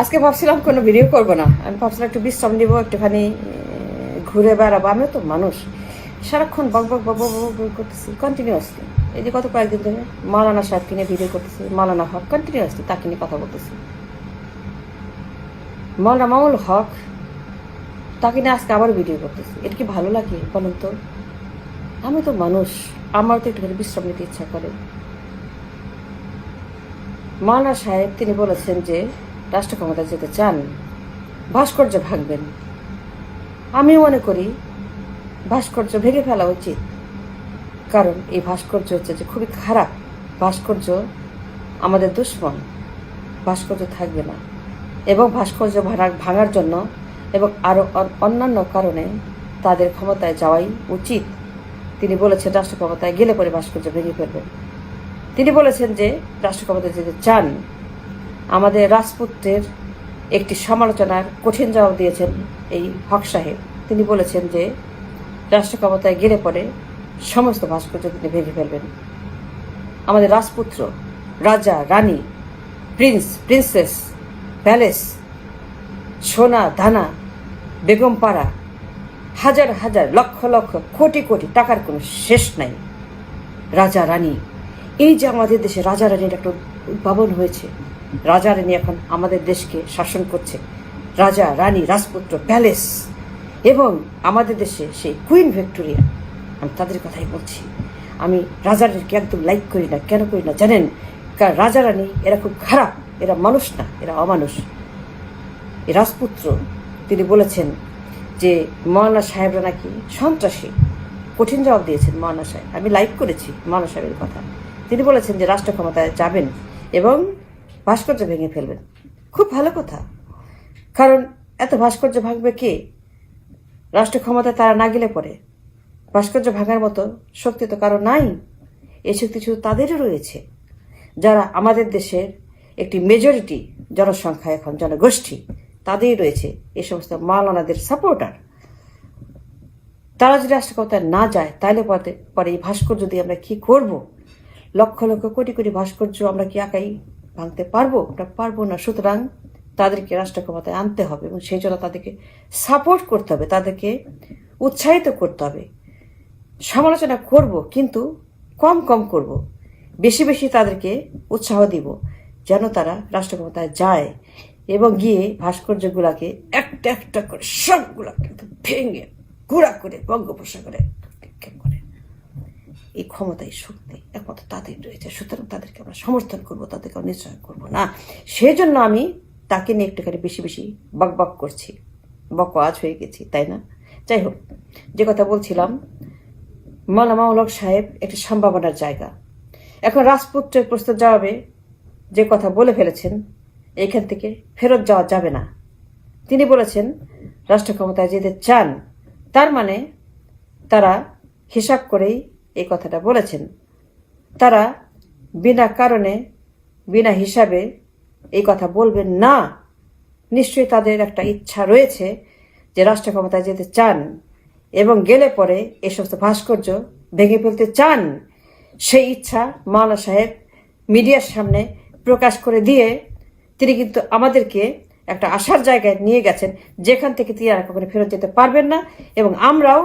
আজকে ভাবছিলাম কোনো ভিডিও করব না, আমি ভাবছিলাম একটু বিশ্রাম নিব, একটুখানি ঘুরে বেড়াবো। আমিও তো মানুষ, সারাক্ষণ বক বক বক বক বক বক করতেছি কন্টিনিউয়াসলি। এই যে গত কয়েকদিন ধরে মাওলানা সাহেবকে নিয়ে ভিডিও করতেছি, মাওলানা হক কন্টিনিউয়াসলি তাকে নিয়ে কথা বলতেছি। মাওলানা মামুল হক তাকে নিয়ে আজকে আবার ভিডিও করতেছি। এটা কি ভালো লাগে বলুন তো? আমি তো মানুষ, আমার তো একটুখানি বিশ্রাম নিতে ইচ্ছা করে। মাওলানা সাহেব তিনি বলেছেন যে রাষ্ট্র ক্ষমতায় যেতে চান, ভাস্কর্য ভাঙবেন। আমি মনে করি ভাস্কর্য ভেঙে ফেলা উচিত, কারণ এই ভাস্কর্য হচ্ছে যে খুবই খারাপ ভাস্কর্য, আমাদের দুশ্মন। ভাস্কর্য থাকবে না, এবং ভাস্কর্য ভাঙার জন্য এবং আরও অন্যান্য কারণে তাদের ক্ষমতায় যাওয়াই উচিত। তিনি বলেছেন রাষ্ট্র ক্ষমতায় গেলে পরে ভাস্কর্য ভেঙে ফেলবেন। তিনি বলেছেন যে রাষ্ট্র ক্ষমতায় যেতে চান। আমাদের রাজপুত্রের একটি সমালোচনার কঠিন জবাব দিয়েছেন এই হক সাহেব। তিনি বলেছেন যে রাষ্ট্র ক্ষমতায় গেলে পরে সমস্ত ভাস্কর্য তিনি ভেঙে ফেলবেন। আমাদের রাজপুত্র, রাজা, রানী, প্রিন্স, প্রিন্সেস, প্যালেস, সোনা দানা, বেগমপাড়া, হাজার হাজার লক্ষ লক্ষ কোটি কোটি টাকার কোনো শেষ নাই। রাজা রানী, এই যে আমাদের দেশে রাজা রানীর একটা উদ্ভাবন হয়েছে, রাজা রানী এখন আমাদের দেশকে শাসন করছে। রাজা রানী, রাজপুত্র, প্যালেস, এবং আমাদের দেশে সেই কুইন ভিক্টোরিয়া, আমি তাদের কথাই বলছি। আমি রাজা রানীকে একদম লাইক করি না। কেন করি না জানেন? কারণ রাজা রানী এরা খুব খারাপ, এরা মানুষ না, এরা অমানুষ। এই রাজপুত্র তিনি বলেছেন যে মাওলানা সাহেবরা নাকি সন্ত্রাসী। কঠিন জবাব দিয়েছেন মাওলানা সাহেব, আমি লাইক করেছি মাওলানা সাহেবের কথা। তিনি বলেছেন যে রাষ্ট্র ক্ষমতায় যাবেন এবং ভাস্কর্য ভেঙে ফেলবেন। খুব ভালো কথা, কারণ এত ভাস্কর্য ভাঙবে কে? রাষ্ট্র ক্ষমতায় তারা না গেলে পরে ভাস্কর্য ভাঙার মতো শক্তি তো কারো নাই। এই শক্তি শুধু তাদেরও রয়েছে, যারা আমাদের দেশের একটি মেজরিটি জনসংখ্যা, এখন জনগোষ্ঠী, তাদেরই রয়েছে এই সমস্ত মাওলানাদের সাপোর্টার। তারা যদি রাষ্ট্র ক্ষমতায় না যায় তাহলে পরে এই ভাস্কর্য দিয়ে আমরা কি করব? লক্ষ লক্ষ কোটি কোটি ভাস্কর্য আমরা কি একাই ভাঙতে পারবো? আমরা পারবো না। সুতরাং তাদেরকে রাষ্ট্র ক্ষমতায় আনতে হবে এবং সেই জন্য তাদেরকে সাপোর্ট করতে হবে, তাদেরকে উৎসাহিত করতে হবে। সমালোচনা করব, কিন্তু কম কম করব, বেশি বেশি তাদেরকে উৎসাহ দিব, যেন তারা রাষ্ট্র ক্ষমতায় যায় এবং গিয়ে ভাস্কর্যগুলাকে একটা একটা করে সবগুলাকে ভেঙে গুঁড়া করে বঙ্গোপসাগরে নিক্ষেপ করে। এই ক্ষমতাই শক্তি একমাত্র তাদের রয়েছে। সুতরাং তাদেরকে আমরা সমর্থন করবো, তাদেরকে নিশ্চয় করবো না। সেই জন্য আমি তাকে নিয়ে একটুখানি বেশি বেশি বক বক করছি, বকওয়াজ হয়ে গেছি, তাই না? যাই হোক, যে কথা বলছিলাম, মাওলানা মামুল হক সাহেব একটি সম্ভাবনার জায়গা। এখন রাজপুত্রের প্রশ্নের জবাবে যে কথা বলে ফেলেছেন, এইখান থেকে ফেরত যাওয়া যাবে না। তিনি বলেছেন রাষ্ট্র ক্ষমতায় যেতে চান, তার মানে তারা হিসাব করেই এই কথাটা বলেছেন। তারা বিনা কারণে, বিনা হিসাবে এই কথা বলবেন না। নিশ্চয়ই তাদের একটা ইচ্ছা রয়েছে যে রাষ্ট্র ক্ষমতায় যেতে চান এবং গেলে পরে এই সমস্ত ভাস্কর্য ভেঙে ফেলতে চান। সেই ইচ্ছা মাওলানা সাহেব মিডিয়ার সামনে প্রকাশ করে দিয়ে তিনি কিন্তু আমাদেরকে একটা আশার জায়গায় নিয়ে গেছেন, যেখান থেকে তিনি আর কখনো ফেরত যেতে পারবেন না, এবং আমরাও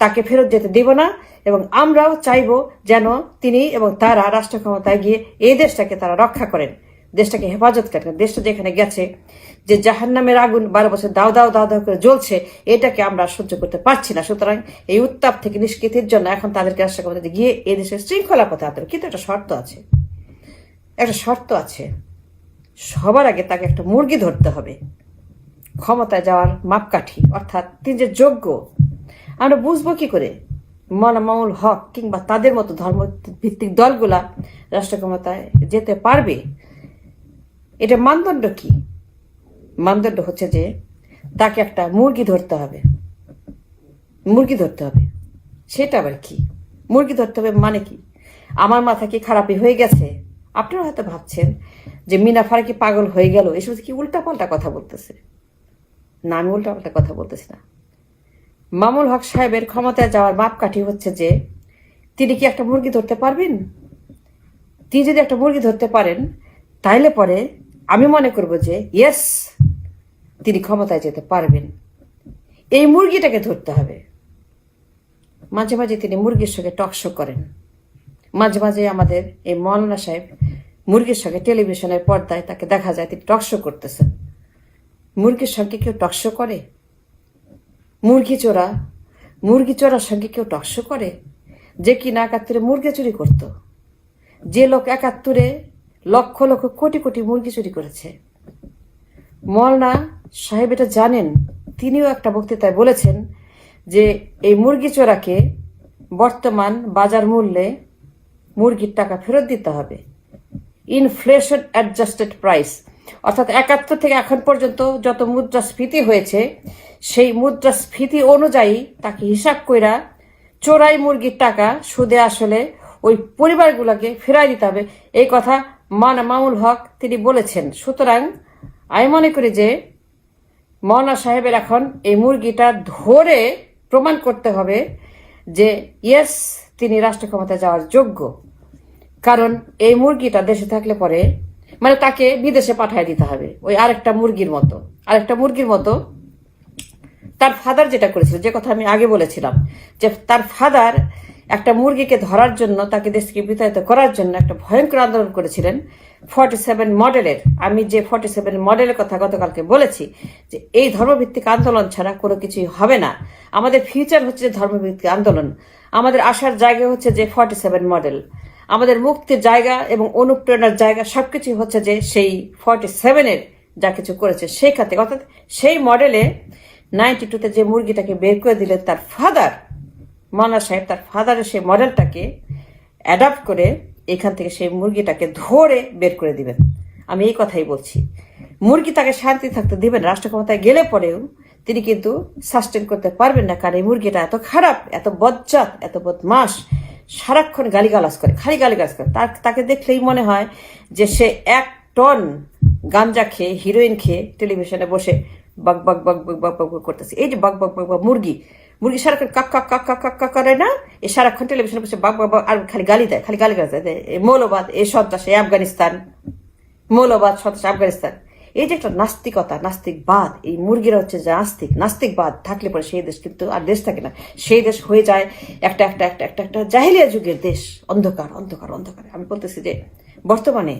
তাকে ফেরত যেতে দেব না। এবং আমরাও চাইব যেন তিনি এবং তারা রাষ্ট্র ক্ষমতায় গিয়ে এই দেশটাকে তারা রক্ষা করেন, দেশটাকে হেফাজত করেন। দেশটা যেখানে গেছে, যে জাহান্নামের আগুন 12 বছর দাও দাও দাও দাও করে জ্বলছে, এটাকে আমরা সহ্য করতে পারছি না। সুতরাং এই উত্তাপ থেকে নিষ্কৃতির জন্য এখন তাদেরকে রাষ্ট্র ক্ষমতায় গিয়ে এই দেশের শৃঙ্খলা পথে আনতে হবে। কিন্তু একটা শর্ত আছে, একটা শর্ত আছে। সবার আগে তাকে একটা মুরগি ধরতে হবে ক্ষমতায় যাওয়ার মাপকাঠি, অর্থাৎ তিনি যে যোগ্য। আমরা বুঝবো কি করে মাওলানা মামুল হক কিংবা তাদের মতো ধর্মভিত্তিক দলগুলা রাষ্ট্র ক্ষমতায় যেতে পারবে? এটা মানদণ্ড কি? মানদণ্ড হচ্ছে যে তাকে একটা মুরগি ধরতে হবে। মুরগি ধরতে হবে, সেটা আবার কি? মুরগি ধরতে হবে মানে কি? আমার মাথা কি খারাপই হয়ে গেছে? আপনারা হয়তো ভাবছেন যে মিনা ফারুকী পাগল হয়ে গেল, এসব কি উল্টাপাল্টা কথা বলতেছে। না, আমি উল্টাপাল্টা কথা বলতেছি না। মামুল হক সাহেবের ক্ষমতায় যাওয়ার মাপকাঠি হচ্ছে যে তিনি কি একটা মুরগি ধরতে পারবেন? তিনি যদি একটা মুরগি ধরতে পারেন, তাইলে পরে আমি মনে করব যে ইয়েস, তিনি ক্ষমতায় যেতে পারবেন। এই মুরগিটাকে ধরতে হবে। মাঝে মাঝে তিনি মুরগির সঙ্গে টকশো করেন, মাঝে মাঝে আমাদের এই মৌলানা সাহেব মুরগির সঙ্গে টেলিভিশনের পর্দায় তাকে দেখা যায় তিনি টকশো করতেছেন। মুরগির সঙ্গে কেউ টকশো করে? মুরগি চোরার সঙ্গে কেউ টকশো করে? যে কিনা ৭১ মুরগি চুরি করত, যে লোক ৭১ লক্ষ লক্ষ কোটি কোটি মুরগি চুরি করেছে। মৌলানা সাহেব এটা জানেন। তিনিও একটা বক্তৃতায় বলেছেন যে এই মুরগি চোরাকে বর্তমান বাজার মূল্যে মুরগির টাকা ফেরত দিতে হবে, ইনফ্লেশন অ্যাডজাস্টেড প্রাইস, অর্থাৎ ৭১ থেকে এখন পর্যন্ত যত মুদ্রাস্ফীতি হয়েছে সেই মুদ্রাস্ফীতি অনুযায়ী তাকে হিসাব কইরা চোরাই মুরগির টাকা সুদে আসলে ওই পরিবারগুলোকে ফেরাই দিতে হবে। এই কথা মামুল হক তিনি বলেছেন। সুতরাং আমি মনে করি যে মৌলানা সাহেবের এখন এই মুরগিটা ধরে প্রমাণ করতে হবে যে ইয়েস তিনি রাষ্ট্র ক্ষমতায় যাওয়ার যোগ্য। কারণ এই মুরগিটা দেশে থাকলে পরে মানে তাকে বিদেশে পাঠিয়ে দিতে হবে ওই আরেকটা মুরগির মতো। তার ফাদার যেটা করেছিল, যে কথা আমি আগে বলেছিলাম, যে তার ফাদার একটা মুরগিকে ধরার জন্য, তাকে দেশ থেকে বিতাড়িত করার জন্য একটা ভয়ঙ্কর আন্দোলন করেছিলেন 47 মডেলের। আমি যে 47 মডেলের কথা গতকালকে বলেছি যে এই ধর্মভিত্তিক আন্দোলন ছাড়া কোনো কিছুই হবে না। আমাদের ফিউচার হচ্ছে যে ধর্মভিত্তিক আন্দোলন, আমাদের আসার জায়গা হচ্ছে যে 47 মডেল, আমাদের মুক্তির জায়গা এবং অনুপ্রেরণার জায়গা সবকিছু হচ্ছে যে সেই 47-এর যা কিছু করেছে সেই খাতে। অর্থাৎ সেই মডেলে 92-তে যে মুরগিটাকে বের করে দিলেন তার ফাদার মৌলানা সাহেব, তার ফাদারের সেই মডেলটাকে অ্যাডাপ্ট করে এখান থেকে সেই মুরগিটাকে ধরে বের করে দিবেন। আমি এই কথাই বলছি। মুরগি তাকে শান্তি থাকতে দিবেন। রাষ্ট্র ক্ষমতায় গেলে পরেও তিনি কিন্তু সাস্টেন করতে পারবেন না, কারণ এই মুরগিটা এত খারাপ, এত বজ্জাত, এত বদমাস, সারাক্ষণ গালিগালাজ করে, খালি গালিগালাজ করে। তাকে দেখলেই মনে হয় যে সে 1 টন গাঞ্জা খেয়ে, হিরোইন খেয়ে টেলিভিশনে বসে বাক বাক বাক বাক বাক বাক করতেছে। এই যে বাক বাক বাক বাক মুরগি সারাক্ষণ কাক কাক কাক কাক কাক করে না, এই সারাক্ষণ টেলিভিশনে বসে বাক বাক আর খালি গালি দেয়, খালি গালিগালাজ দেয়। মৌলবাদ, এই সন্ত্রাস, এই আফগানিস্তান, মৌলবাদ, সন্ত্রাস, আফগানিস্তান, এই যে একটা নাস্তিকতা, নাস্তিকবাদ, এই মুরগিরা হচ্ছে যে নাস্তিকবাদ থাকলে পরে সেই দেশ কিন্তু আর দেশ থাকে না। সেই দেশ হয়ে যায় একটা একটা একটা একটা একটা জাহিলিয়া যুগের দেশ, অন্ধকার অন্ধকার অন্ধকার। আমি বলতেছি যে বর্তমানে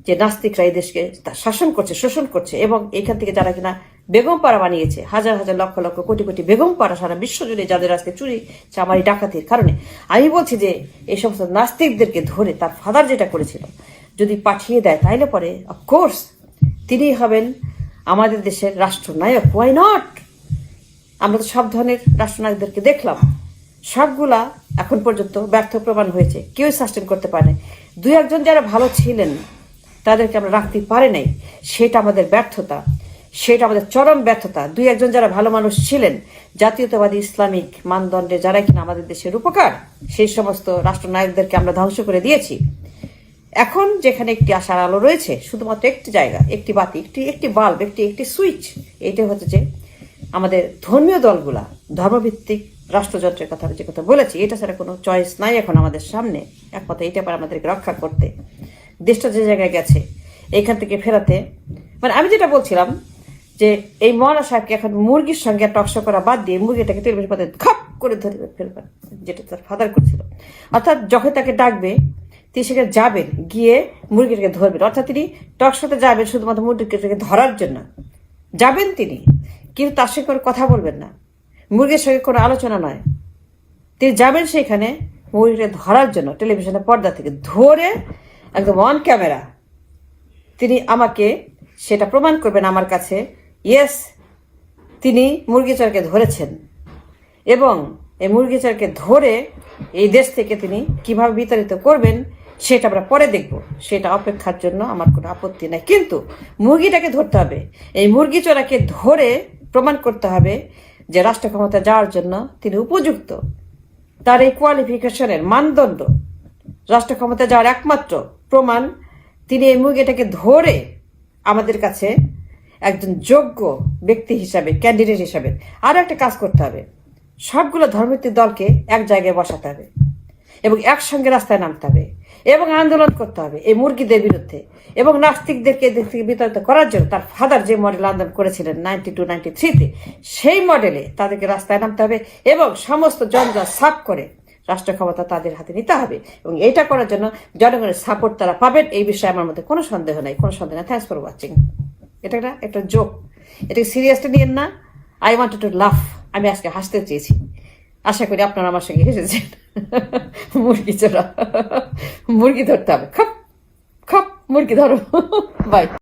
যে নাস্তিকরা এই দেশকে শাসন করছে, শোষণ করছে, এবং এখান থেকে যারা কিনা বেগম পাড়া বানিয়েছে, হাজার হাজার লক্ষ লক্ষ কোটি কোটি বেগম পাড়া সারা বিশ্ব জুড়ে, যাদের আজকে চুরি চামারি ডাকাতির কারণে, আমি বলছি যে এই সমস্ত নাস্তিকদেরকে ধরে তার ফাদার যেটা করেছিল যদি পাঠিয়ে দেয়, তাইলে পরে অফকোর্স তিনি হবেন আমাদের দেশের রাষ্ট্রনায়ক। Why not? আমরা তো সব ধরনের রাষ্ট্রনায়কদেরকে দেখলাম, সবগুলা এখন পর্যন্ত ব্যর্থ প্রমাণ হয়েছে, কেউই সাস্টেন করতে পারে নাই। 2-1 যারা ভালো ছিলেন তাদেরকে আমরা রাখতে পারি নাই, সেটা আমাদের ব্যর্থতা, সেটা আমাদের চরম ব্যর্থতা। 2-1 যারা ভালো মানুষ ছিলেন, জাতীয়তাবাদী ইসলামিক মানদণ্ডে যারা কিনা আমাদের দেশের উপকার, সেই সমস্ত রাষ্ট্রনায়কদেরকে আমরা ধ্বংস করে দিয়েছি। এখন যেখানে একটি আশার আলো রয়েছে, শুধুমাত্র একটি জায়গা, একটি বাতি, একটি বাল্ব, একটি সুইচ, এইটা হচ্ছে যে আমাদের ধর্মীয় দলগুলা, ধর্মভিত্তিক রাষ্ট্রযন্ত্রের কথা যে কথা বলেছি, এটা ছাড়া কোনো চয়েস নাই এখন আমাদের সামনে। এক কথা এটা পারে আমাদেরকে রক্ষা করতে, দেশটা যে জায়গায় গেছে এইখান থেকে ফেরাতে। মানে আমি যেটা বলছিলাম যে এই মৌলানা সাহেবকে এখন মুরগির সঙ্গে টকশো করা বাদ দিয়ে মুরগিটাকে টেলিভিশন পথে খাপ করে ধরে ফেলবেন, যেটা তার ফাদার করছিল। অর্থাৎ যখন তাকে ডাকবে তিনি সেখানে যাবেন, গিয়ে মুরগিটাকে ধরবেন। অর্থাৎ তিনি টকশোতে যাবেন শুধুমাত্র মুরগিটাকে ধরার জন্য যাবেন তিনি, কিন্তু তার সঙ্গে কোনো কথা বলবেন না, মুরগির সঙ্গে কোনো আলোচনা নয়। তিনি যাবেন সেখানে মুরগিটা ধরার জন্য, টেলিভিশনের পর্দা থেকে ধরে একদম অন ক্যামেরা তিনি আমাকে সেটা প্রমাণ করবেন আমার কাছে, ইয়েস তিনি মুরগিচরকে ধরেছেন, এবং এই মুরগিচরকে ধরে এই দেশ থেকে তিনি কিভাবে বিতাড়িত করবেন সেটা আমরা পরে দেখব। সেটা অপেক্ষার জন্য আমার কোনো আপত্তি নাই, কিন্তু মুরগিটাকে ধরতে হবে। এই মুরগি চোরাকে ধরে প্রমাণ করতে হবে যে রাষ্ট্র ক্ষমতা যাওয়ার জন্য তিনি উপযুক্ত। তার এই কোয়ালিফিকেশনের মানদণ্ড, রাষ্ট্র ক্ষমতা যাওয়ার একমাত্র প্রমাণ তিনি এই মুরগিটাকে ধরে আমাদের কাছে একজন যোগ্য ব্যক্তি হিসাবে, ক্যান্ডিডেট হিসাবে। আরও একটা কাজ করতে হবে, সবগুলো ধর্মভিত্তিক দলকে এক জায়গায় বসাতে হবে। এবং একসঙ্গে রাস্তায় নামতে হবে এবং আন্দোলন করতে হবে এই মুরগিদের বিরুদ্ধে এবং নাস্তিকদেরকে এদিক থেকে বিতাড়িত করার জন্য তার ফাদার যে মডেল আন্দোলন করেছিলেন 92-93-তে সেই মডেলে তাদেরকে রাস্তায় নামতে হবে এবং সমস্ত জঞ্জাল সাফ করে রাষ্ট্র ক্ষমতা তাদের হাতে নিতে হবে এবং এটা করার জন্য জনগণের সাপোর্ট তারা পাবেন এই বিষয়ে আমার মধ্যে কোনো সন্দেহ নাই, কোনো সন্দেহ নাই। Thanks for watching. এটা একটা জোক, এটাকে সিরিয়াসলি নিয়েন না। আই ওয়ান্টেড টু লাফ, আমি আজকে হাসতে চেয়েছি। আশা করি আপনারা আমার সঙ্গে হেসেছেন। মুরগি চোরা, মুরগি ধরতে হবে, খপ খপ মুরগি ধরো। বাই।